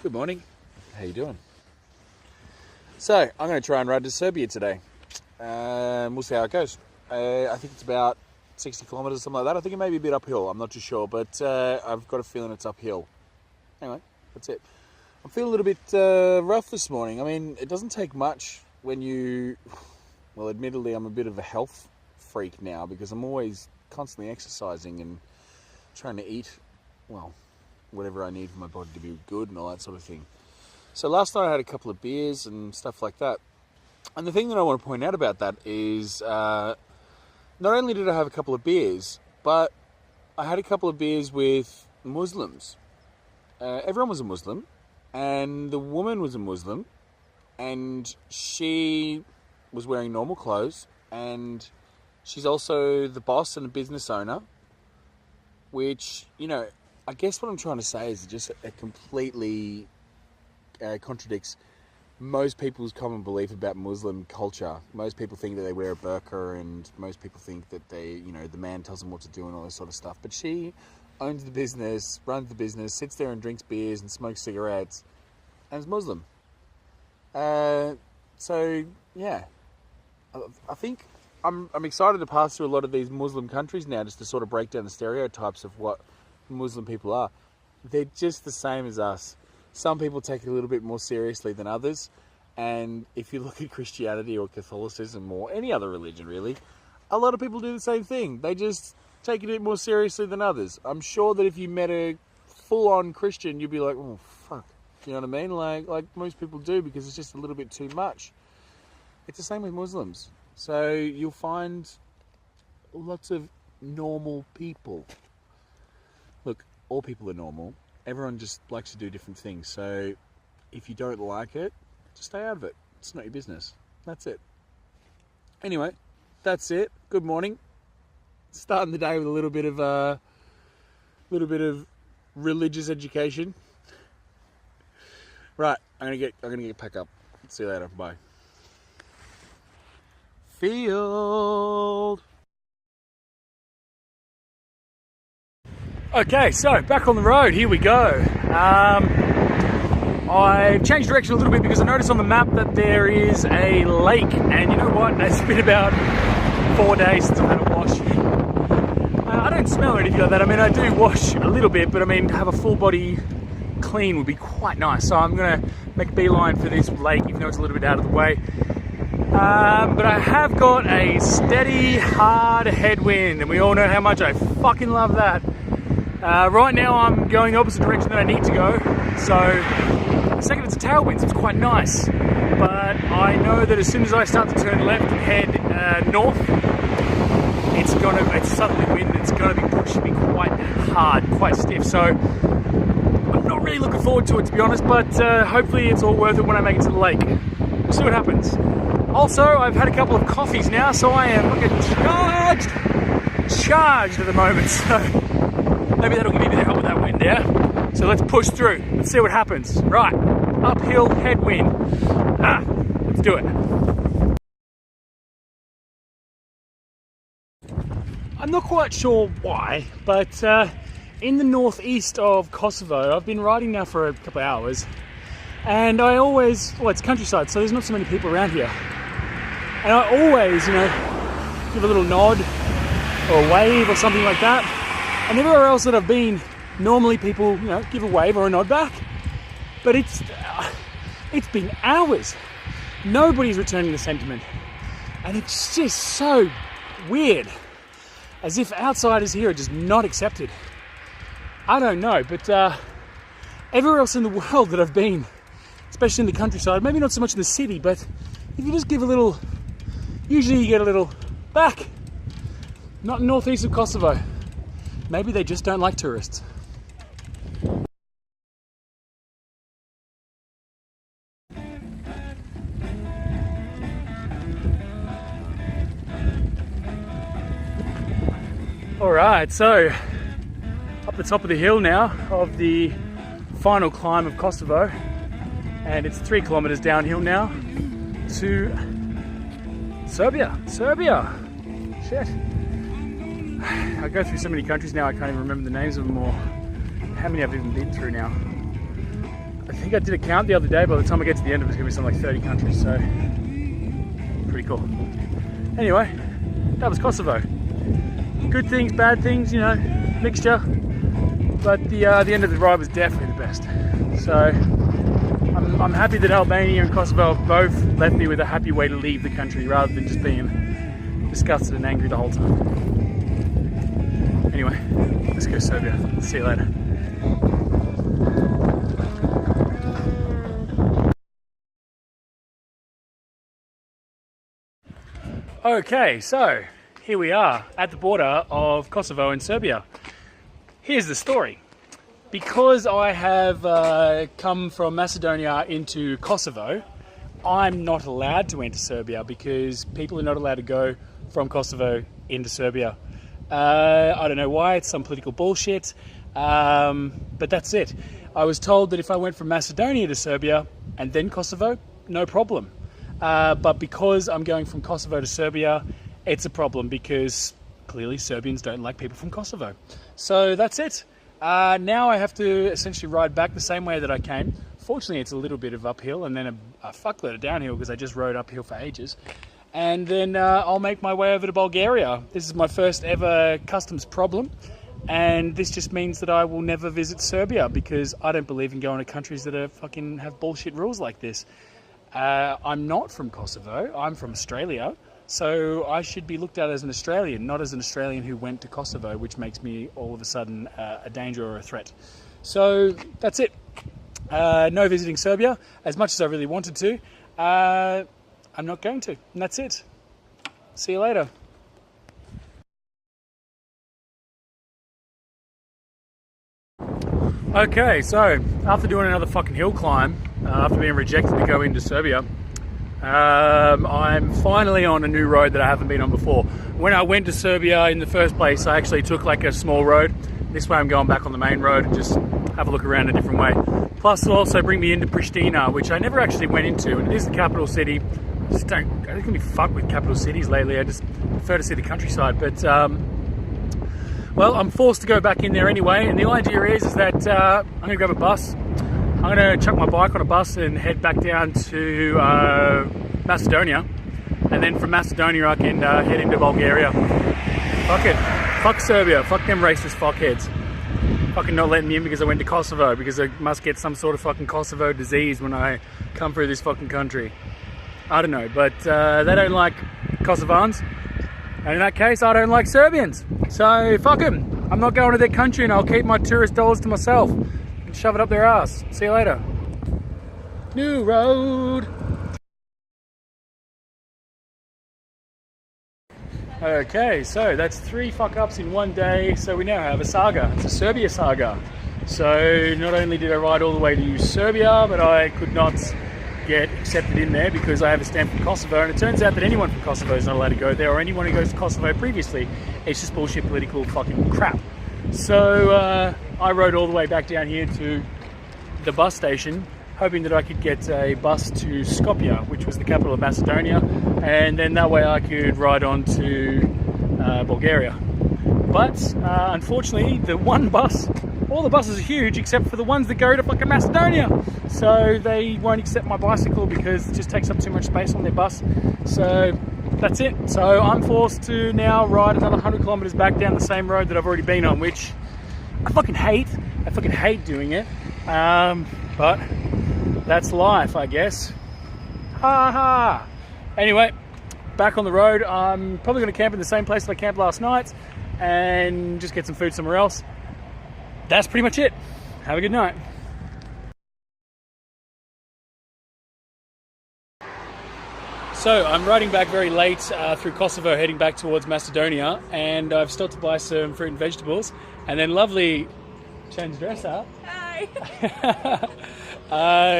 Good morning. How you doing? So, I'm going to try and ride to Serbia today. We'll see how it goes. I think it's about 60 kilometres, something like that. I think it may be a bit uphill. I'm not too sure, but I've got a feeling it's uphill. Anyway, that's it. I'm feeling a little bit rough this morning. I mean, it doesn't take much when you... Well, admittedly, I'm a bit of a health freak now because I'm always constantly exercising and trying to eat, well, whatever I need for my body to be good and all that sort of thing. So last night I had a couple of beers and stuff like that. And the thing that I want to point out about that is not only did I have a couple of beers, but I had a couple of beers with Muslims. Everyone was a Muslim, and the woman was a Muslim, and she was wearing normal clothes, and she's also the boss and a business owner, which, you know, I guess what I'm trying to say is just it completely contradicts most people's common belief about Muslim culture. Most people think that they wear a burqa, and most people think that they, you know, the man tells them what to do and all this sort of stuff. But she owns the business, runs the business, sits there and drinks beers and smokes cigarettes, and is Muslim. So yeah, I think I'm excited to pass through a lot of these Muslim countries now, just to sort of break down the stereotypes of what Muslim people are. They're just the same as us. Some people take it a little bit more seriously than others, and if you look at Christianity or Catholicism or any other religion really, a lot of people do the same thing. They just take it a bit more seriously than others. I'm sure that if you met a full-on Christian, you'd be like, oh fuck, you know what I mean? Like most people do, because it's just a little bit too much. It's the same with Muslims. So you'll find lots of normal people. Look, all people are normal. Everyone just likes to do different things. So if you don't like it, just stay out of it. It's not your business. That's it. Anyway, that's it. Good morning. Starting the day with a little bit of religious education. Right, I'm gonna get packed up. See you later. Bye. Field. Okay, so back on the road, here we go. I changed direction a little bit because I noticed on the map that there is a lake, and you know what, it's been about 4 days since I've had a wash. I don't smell or anything like that. I mean, I do wash a little bit, but I mean, to have a full body clean would be quite nice. So I'm gonna make a beeline for this lake, even though it's a little bit out of the way. But I have got a steady, hard headwind, and we all know how much I fucking love that. Right now I'm going the opposite direction that I need to go, so the second it's a tailwind, so it's quite nice. But I know that as soon as I start to turn left and head north, it's a southerly wind, it's going to be pushing me quite hard, quite stiff. So I'm not really looking forward to it, to be honest, but hopefully it's all worth it when I make it to the lake. We'll see what happens. Also, I've had a couple of coffees now, so I am fucking charged at the moment. So maybe that'll give me a bit of help with that wind, yeah? So let's push through. Let's see what happens. Right, uphill headwind. Let's do it. I'm not quite sure why, but in the northeast of Kosovo, I've been riding now for a couple of hours, and I always, well, it's countryside, so there's not so many people around here. And I always, you know, give a little nod or a wave or something like that. And everywhere else that I've been, normally people, you know, give a wave or a nod back. But it's been hours. Nobody's returning the sentiment. And it's just so weird. As if outsiders here are just not accepted. I don't know, but everywhere else in the world that I've been, especially in the countryside, maybe not so much in the city, but if you just give a little, usually you get a little back. Not northeast of Kosovo. Maybe they just don't like tourists. Alright, so up the top of the hill now of the final climb of Kosovo, and it's 3 kilometers downhill now to Serbia. Shit. I go through so many countries now I can't even remember the names of them or how many I've even been through now. I think I did a count the other day. By the time I get to the end of it, it's going to be something like 30 countries, so pretty cool. Anyway, that was Kosovo. Good things, bad things, you know, mixture. But the end of the ride was definitely the best. So I'm happy that Albania and Kosovo both left me with a happy way to leave the country rather than just being disgusted and angry the whole time. Anyway, let's go Serbia. See you later. Okay, so here we are at the border of Kosovo and Serbia. Here's the story. Because I have come from Macedonia into Kosovo, I'm not allowed to enter Serbia because people are not allowed to go from Kosovo into Serbia. I don't know why, it's some political bullshit, but that's it. I was told that if I went from Macedonia to Serbia and then Kosovo, no problem. But because I'm going from Kosovo to Serbia, it's a problem because clearly Serbians don't like people from Kosovo. So that's it. Now I have to essentially ride back the same way that I came. Fortunately, it's a little bit of uphill and then a fuckload of downhill because I just rode uphill for ages. And then I'll make my way over to Bulgaria. This is my first ever customs problem. And this just means that I will never visit Serbia because I don't believe in going to countries that are fucking have bullshit rules like this. I'm not from Kosovo, I'm from Australia, so I should be looked at as an Australian, not as an Australian who went to Kosovo, which makes me all of a sudden a danger or a threat. So that's it. No visiting Serbia, as much as I really wanted to. I'm not going to, and that's it. See you later. Okay, so after doing another fucking hill climb, after being rejected to go into Serbia, I'm finally on a new road that I haven't been on before. When I went to Serbia in the first place, I actually took like a small road. This way I'm going back on the main road and just have a look around a different way. Plus it'll also bring me into Pristina, which I never actually went into, and it is the capital city. I don't really be fucked with capital cities lately. I just prefer to see the countryside, but well, I'm forced to go back in there anyway, and the idea is that I'm going to grab a bus. I'm going to chuck my bike on a bus and head back down to Macedonia, and then from Macedonia I can head into Bulgaria. Fuck it. Fuck Serbia. Fuck them racist fuckheads. Fucking not letting me in because I went to Kosovo, because I must get some sort of fucking Kosovo disease when I come through this fucking country. I don't know, but they don't like Kosovans. And in that case, I don't like Serbians. So, fuck them. I'm not going to their country and I'll keep my tourist dollars to myself and shove it up their ass. See you later. New road. Okay, so that's 3 fuck-ups in one day. So we now have a saga. It's a Serbia saga. So not only did I ride all the way to Serbia, but I could not get accepted in there because I have a stamp from Kosovo, and it turns out that anyone from Kosovo is not allowed to go there, or anyone who goes to Kosovo previously, it's just bullshit political fucking crap. So I rode all the way back down here to the bus station, hoping that I could get a bus to Skopje, which was the capital of Macedonia, and then that way I could ride on to Bulgaria. But unfortunately, the one bus, all the buses are huge except for the ones that go to fucking Macedonia. So they won't accept my bicycle because it just takes up too much space on their bus. So that's it. So I'm forced to now ride another 100 kilometers back down the same road that I've already been on, which I fucking hate. I fucking hate doing it. But that's life, I guess. Ha ha. Anyway, back on the road. I'm probably going to camp in the same place that I camped last night and just get some food somewhere else. That's pretty much it. Have a good night. So I'm riding back very late through Kosovo, heading back towards Macedonia, and I've stopped to buy some fruit and vegetables, and then lovely change dresser. Hi.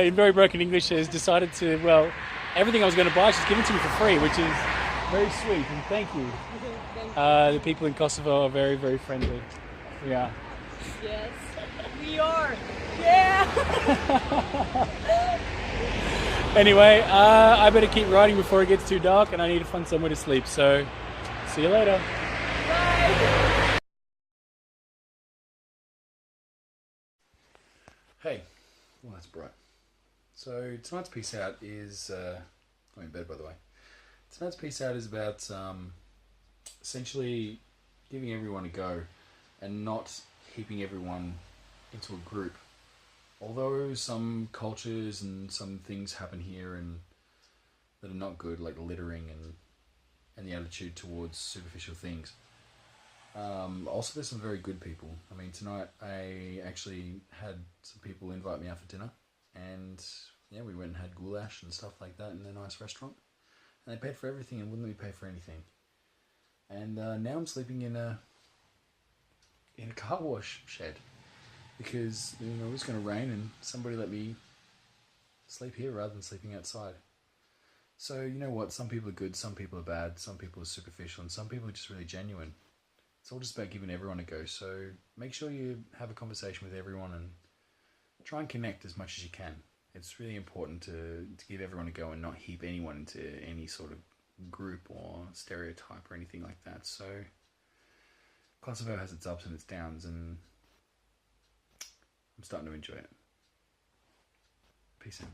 In very broken English, has decided to, well, everything I was going to buy, she's given to me for free, which is very sweet, and thank you. The people in Kosovo are very, very friendly. Yeah. Yes, we are. Yeah. Anyway, I better keep riding before it gets too dark, and I need to find somewhere to sleep. So, see you later. Bye. Hey, Oh, that's bright. So tonight's peace out is... I'm in bed, by the way. Tonight's peace out is about essentially giving everyone a go and not heaping everyone into a group. Although some cultures and some things happen here and that are not good, like littering and the attitude towards superficial things. Also, there's some very good people. I mean, tonight I actually had some people invite me out for dinner, and yeah, we went and had goulash and stuff like that in a nice restaurant. And they paid for everything and wouldn't let me pay for anything. And now I'm sleeping in a car wash shed because it was going to rain, and somebody let me sleep here rather than sleeping outside. So you know what? Some people are good, some people are bad, some people are superficial, and some people are just really genuine. It's all just about giving everyone a go. So make sure you have a conversation with everyone and try and connect as much as you can. It's really important to give everyone a go and not heap anyone into any sort of group or stereotype or anything like that. So Kosovo has its ups and its downs, and I'm starting to enjoy it. Peace out.